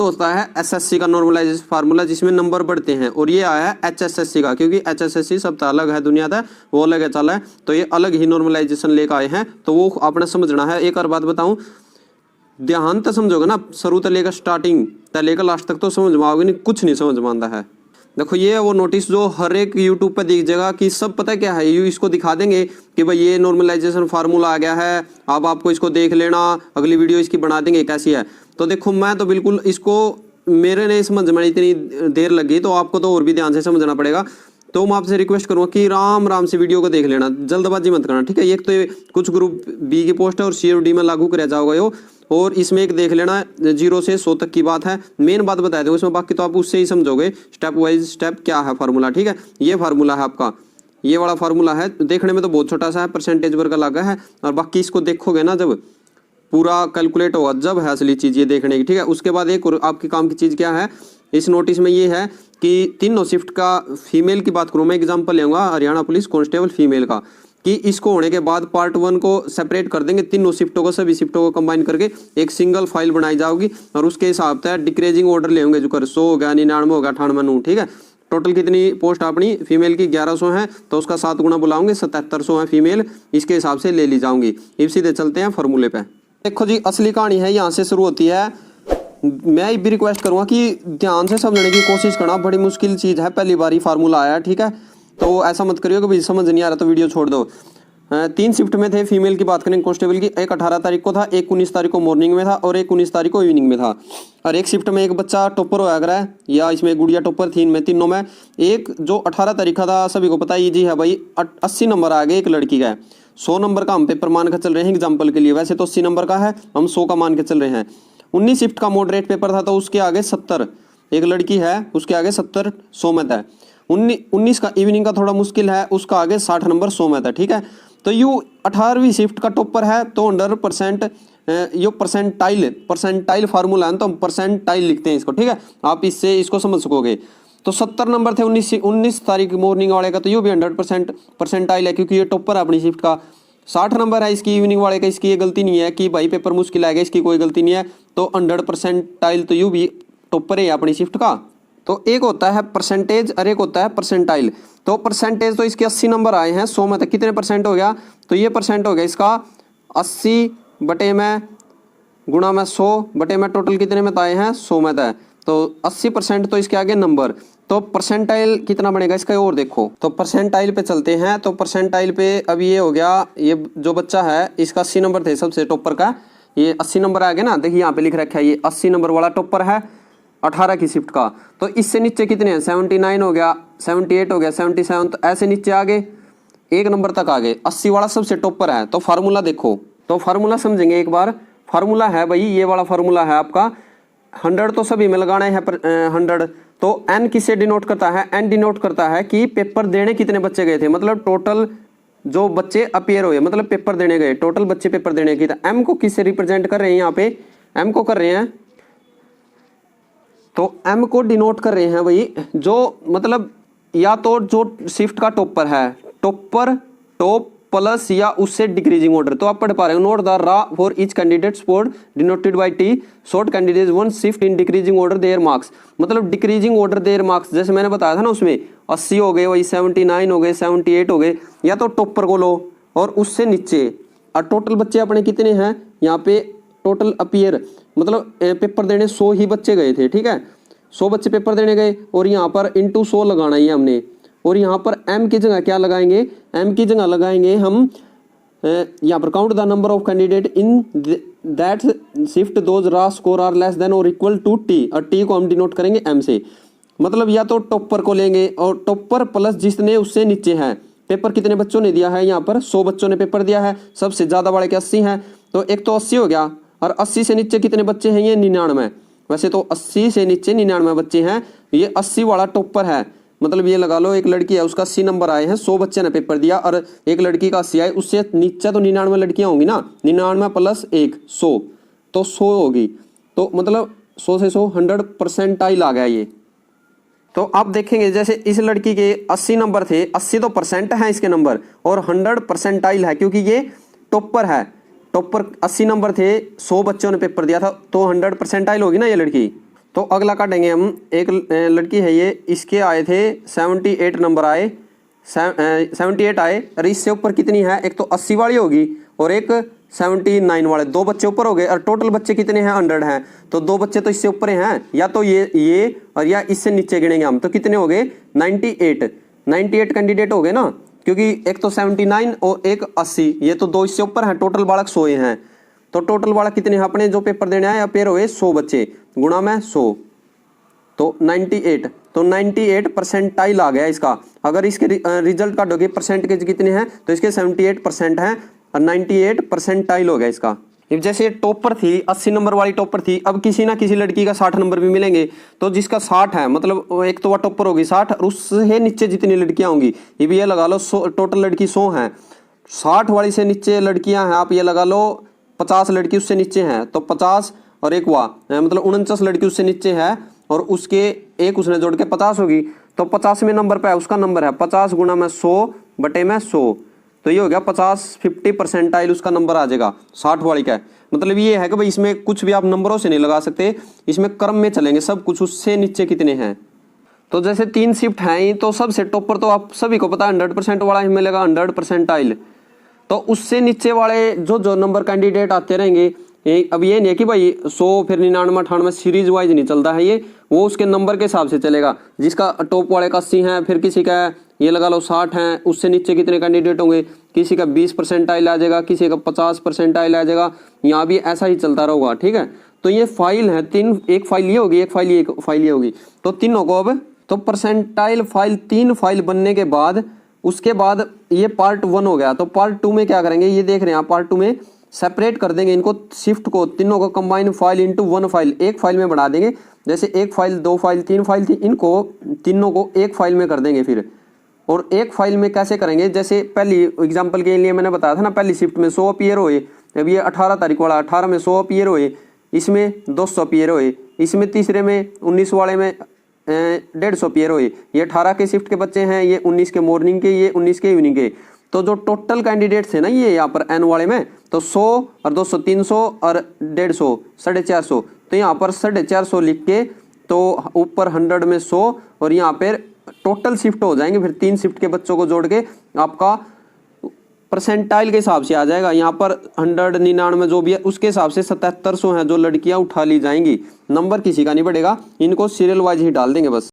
होता है एसएससी का नॉर्मलाइजेशन फार्मूला, जिसमें नंबर बढ़ते हैं, और ये आया है एचएसएससी का, क्योंकि एचएसएससी सबसे अलग है दुनिया का, वो अलग है चला है, तो ये अलग ही नॉर्मलाइजेशन लेकर आए हैं, तो वो आपने समझना है। एक और बात बताऊं, ध्यान तो समझोगे ना, शुरू से लेकर स्टार्टिंग से लेकर लास्ट तक तो समझ में आओगे नहीं, कुछ नहीं समझ में आता है। देखो ये वो नोटिस जो हर एक यूट्यूब पर दिख जाएगा कि सब पता है क्या है, ये इसको दिखा देंगे कि भाई ये नॉर्मलाइजेशन फार्मूला आ गया है, अब आपको इसको देख लेना, अगली वीडियो इसकी बना देंगे कैसी है। तो देखो मैं तो बिल्कुल इसको, मेरे नहीं समझ में इतनी देर लगी, तो आपको तो और भी ध्यान से समझना पड़ेगा। तो मैं आपसे रिक्वेस्ट करूंगा कि राम से वीडियो को देख लेना, जल्दबाजी मत करना, ठीक है। एक तो कुछ ग्रुप बी की पोस्ट है और सी और डी में लागू कराया जाओगे यो, और इसमें एक देख लेना 0 से 100 तक की बात है, मेन बात बता दो इसमें, बाकी तो आप उससे ही समझोगे स्टेप वाइज स्टेप क्या है फार्मूला, ठीक है। ये फार्मूला है आपका, ये वाला फार्मूला है, देखने में तो बहुत छोटा सा है, परसेंटेज वर्ग लगा है, और बाकी इसको देखोगे ना जब पूरा कैलकुलेट होगा, जब है असली चीज ये देखने की, ठीक है। उसके बाद एक और आपके काम की चीज क्या है इस नोटिस में, ये है कि तीनों शिफ्ट का, फीमेल की बात करूँ मैं, एग्जाम्पल लेऊंगा हरियाणा पुलिस कांस्टेबल फीमेल का, कि इसको होने के बाद पार्ट 1 को सेपरेट कर देंगे, तीनों शिफ्टों को, सभी शिफ्टों को कंबाइन करके एक सिंगल फाइल बनाई जाएगी, और उसके हिसाब से डिक्रीजिंग ऑर्डर ले होंगे, जो कर 100 हो गया, 99 हो गया, 98, ठीक है। टोटल कितनी पोस्ट अपनी फीमेल की 1100 है, तो उसका 7 गुना बुलाऊंगे, 7700 है फीमेल, इसके हिसाब से ले ली जाऊंगी। अब सीधे चलते हैं फॉर्मूले पे। देखो जी असली कहानी है, यहाँ से शुरू होती है। मैं भी रिक्वेस्ट करूंगा कि ध्यान से समझने की कोशिश करना, बड़ी मुश्किल चीज़ है, पहली बार ही फार्मूला आया, ठीक है। तो ऐसा मत करियो कि भाई समझ नहीं आ रहा तो वीडियो छोड़ दो। 3 शिफ्ट में थे, फीमेल की बात करें कांस्टेबल की, एक 18 तारीख को था, एक 19 तारीख को मॉर्निंग में था, और एक 19 तारीख को इवनिंग में था। और एक शिफ्ट में एक बच्चा टॉपर होया करा है, या इसमें गुड़िया टॉपर थी, इनमें तीनों में। एक जो 18 तारीख का था, सभी को पता ही जी है भाई, 80 नंबर आ गए एक लड़की का। 100 नंबर का हम पेपर मान के चल रहे हैं एग्जाम्पल के लिए, वैसे तो 80 नंबर का है, हम 100 का मान के चल रहे हैं। 19 शिफ्ट का मॉडरेट पेपर था, तो उसके आगे 70, एक लड़की है उसके आगे 70 100 में था। 19 का इवनिंग का थोड़ा मुश्किल है, उसका आगे 60 नंबर 100 में था, ठीक है। तो यू 18वीं शिफ्ट का टॉपर है, तो 100% यो परसेंटाइल फार्मूला है, तो हम परसेंटाइल लिखते हैं इसको, ठीक है। आप इससे इसको समझ सकोगे। तो 70 नंबर थे 19 तारीख मॉर्निंग वाले का, तो ये भी 100% परसेंटाइल है, क्योंकि ये टॉपर है अपनी शिफ्ट का। 60 नंबर है इसकी इवनिंग वाले का, इसकी ये गलती नहीं है कि भाई पेपर मुश्किल आएगा, इसकी कोई गलती नहीं है, तो 100% तो यू भी टॉपर है अपनी शिफ्ट का। तो एक होता है परसेंटेज और एक होता है परसेंटाइल। तो परसेंटेज तो इसके 80 नंबर आए हैं 100 में, तक कितने परसेंट हो गया, तो ये परसेंट हो गया इसका 80 बटे में गुणा में 100 बटे में, टोटल कितने में आए हैं 100 में था, तो 80% तो इसके आगे नंबर। तो परसेंटाइल कितना बनेगा इसका और देखो। तो परसेंटाइल पे चलते हैं। तो परसेंटाइल पे अब ये हो गया, ये जो बच्चा है इसका 80 नंबर थे सबसे टॉपर का, ये 80 नंबर आ गया ना, देखिए यहाँ पे लिख रखा है ये 80 नंबर वाला टॉपर है 18 की शिफ्ट का। तो इससे नीचे कितने हैं, 79 हो गया, 78 हो गया, 77, तो ऐसे नीचे आ गए, एक नंबर तक आ गए। 80 वाला सबसे टॉपर है। तो फार्मूला देखो, तो फार्मूला समझेंगे एक बार। फार्मूला है भाई ये वाला फार्मूला है आपका, 100 तो सभी में लगाना है 100। तो n किससे डिनोट करता है, n डिनोट करता है कि पेपर देने कितने बच्चे गए थे, मतलब टोटल जो बच्चे अपीयर हुए, मतलब पेपर देने गए, टोटल बच्चे पेपर देने की। m को किससे रिप्रेजेंट कर रहे हैं, यहाँ पे m को कर रहे हैं, तो m को डिनोट कर रहे हैं भाई जो, मतलब या तो जो शिफ्ट का टॉपर है, टॉपर टॉप प्लस या उससे डिक्रीजिंग ऑर्डर। तो आप पढ़ पा रहे हो, नोट द रा for each candidate sport denoted by T, short candidate 1 shift in decreasing order there marks, मतलब डिक्रीजिंग ऑर्डर देयर मार्क्स, जैसे मैंने बताया था ना उसमें 80 हो गए, वही 79 हो गए, 78 हो गए, या तो टॉपर को लो और उससे नीचे। और टोटल बच्चे अपने कितने हैं यहाँ पे, टोटल अपीयर मतलब पेपर देने 100 ही बच्चे गए थे, ठीक है, 100 बच्चे पेपर देने गए, और यहाँ पर इंटू 100 लगाना ही हमने, और यहाँ पर m की जगह क्या लगाएंगे, m की जगह लगाएंगे हम यहाँ पर count the number of candidate in that shift those रा स्कोर आर लेस देन और इक्वल टू t, और t को हम डिनोट करेंगे m से। मतलब या तो टॉपर को लेंगे और टॉपर प्लस जिसने उससे नीचे है। पेपर कितने बच्चों ने दिया है, यहाँ पर 100 बच्चों ने पेपर दिया है, सबसे ज्यादा वाले के 80 हैं, तो एक तो 80 हो गया, और 80 से नीचे कितने बच्चे हैं, ये 99। वैसे तो 80 से नीचे 99 बच्चे हैं, ये 80 वाला टॉपर है, मतलब ये लगा लो एक लड़की है उसका 80 नंबर आए हैं, 100 बच्चे ने पेपर दिया, और एक लड़की का 80 आए, उससे नीचे तो 99 लड़कियां होंगी ना, 99 प्लस 1 100, तो 100 होगी, तो मतलब 100 से 100 100% आ गया ये। तो आप देखेंगे जैसे इस लड़की के 80 नंबर थे, 80 तो परसेंट है इसके नंबर, और 100% है क्योंकि ये टॉपर है, टॉपर 80 नंबर थे, 100 बच्चों ने पेपर दिया था, तो 100% होगी ना ये लड़की। तो अगला काटेंगे हम। एक लड़की है ये, इसके आए थे 78 नंबर आए, 78 आए, और इससे ऊपर कितनी है, एक तो 80 वाली होगी और एक 79 वाले, दो बच्चे ऊपर हो गए, और टोटल बच्चे कितने हैं, 100 हैं, तो दो बच्चे तो इससे ऊपर हैं, या तो ये और या इससे नीचे गिनेंगे हम, तो कितने हो गए 98 कैंडिडेट हो गए ना, क्योंकि एक तो 79 और एक 80, ये तो दो इससे ऊपर हैं, टोटल बालक 100 हैं, तो टोटल बालक कितने हैं अपने जो पेपर देने आए, पेयर हुए 100 बच्चे, गुणा में 100, तो 98, तो 98 परसेंटाइल आ गया इसका। अगर इसके रिजल्ट काटोगे परसेंटेज कितने हैं, तो इसके 78% हैं और 98 परसेंटाइल हो गया इसका। जैसे टॉपर थी 80 नंबर वाली टॉपर थी, अब किसी ना किसी लड़की का 60 नंबर भी मिलेंगे, तो जिसका 60 है मतलब एक तो वह टॉपर होगी 60, और उससे नीचे जितनी लड़कियां होंगी, ये भी ये लगा लो टोटल लड़की 100 हैं, 60 वाली से नीचे लड़कियां हैं, आप ये लगा लो 50 लड़की उससे नीचे हैं, तो 50 और एक हुआ मतलब 49 लड़की उससे नीचे है, और उसके एक उसने जोड़ के 50 होगी, तो 50वें नंबर पे उसका नंबर है 50 गुणा में 100 बटे में 100, तो ये हो गया 50 परसेंटाइल उसका नंबर आ जाएगा 60 वाली का। मतलब ये है कि भाई इसमें कुछ भी आप नंबरों से नहीं लगा सकते, इसमें क्रम में चलेंगे सब कुछ, उससे नीचे कितने हैं। तो जैसे 3 शिफ्ट हैं, तो सबसे टॉपर तो आप सभी को पता है 100% वाला ही मिलेगा 100 परसेंटाइल, तो उससे नीचे वाले जो नंबर कैंडिडेट आते रहेंगे, अब ये नहीं है कि भाई 100 फिर 99 98 सीरीज वाइज नहीं चलता है ये, वो उसके नंबर के हिसाब से चलेगा, जिसका टॉप वाले का 80 है, फिर किसी का ये लगा लो 60 है, उससे नीचे कितने कैंडिडेट होंगे, किसी का 20 परसेंटाइल आ जाएगा, किसी का 50 परसेंटाइल आ जाएगा, यहाँ भी ऐसा ही चलता रहेगा। ठीक है, तो ये फाइल है 3, एक फाइल ये होगी, एक फाइल ये होगी, तो तीनों को अब तो परसेंटाइल फाइल 3 फाइल बनने के बाद, उसके बाद ये पार्ट 1 हो गया, तो पार्ट 2 में क्या करेंगे, ये देख रहे हैं आप, पार्ट 2 में सेपरेट कर देंगे इनको, शिफ्ट को तीनों को कंबाइन फाइल इनटू 1 फाइल, एक फाइल में बना देंगे, जैसे एक फाइल 2 फाइल 3 फाइल थी, इनको तीनों को एक फाइल में कर देंगे फिर। और एक फाइल में कैसे करेंगे, जैसे पहली एग्जांपल के लिए मैंने बताया था ना, पहली शिफ्ट में 100 अपीयर हुए, अब ये 18 तारीख वाला 18 में 100 अपीयर हुए, इसमें 200 अपीयर हुए, इसमें तीसरे में 19 वाले में 150 अपीयर हुए, ये 18 के शिफ्ट के बच्चे हैं, ये 19 के मॉर्निंग के, ये 19 के इवनिंग के, तो जो टोटल कैंडिडेट थे ना ये यहाँ पर एन वाले में, तो 100 और 200 300 और 150 450, तो यहाँ पर 450 लिख के, तो ऊपर 100 में 100, और यहाँ पर टोटल शिफ्ट हो जाएंगे, फिर 3 शिफ्ट के बच्चों को जोड़ के आपका परसेंटाइल के हिसाब से आ जाएगा, यहाँ पर 100 99 जो भी है उसके हिसाब से 7700 है जो लड़कियां उठा ली जाएंगी, नंबर किसी का नहीं बढ़ेगा, इनको सीरियल वाइज ही डाल देंगे बस।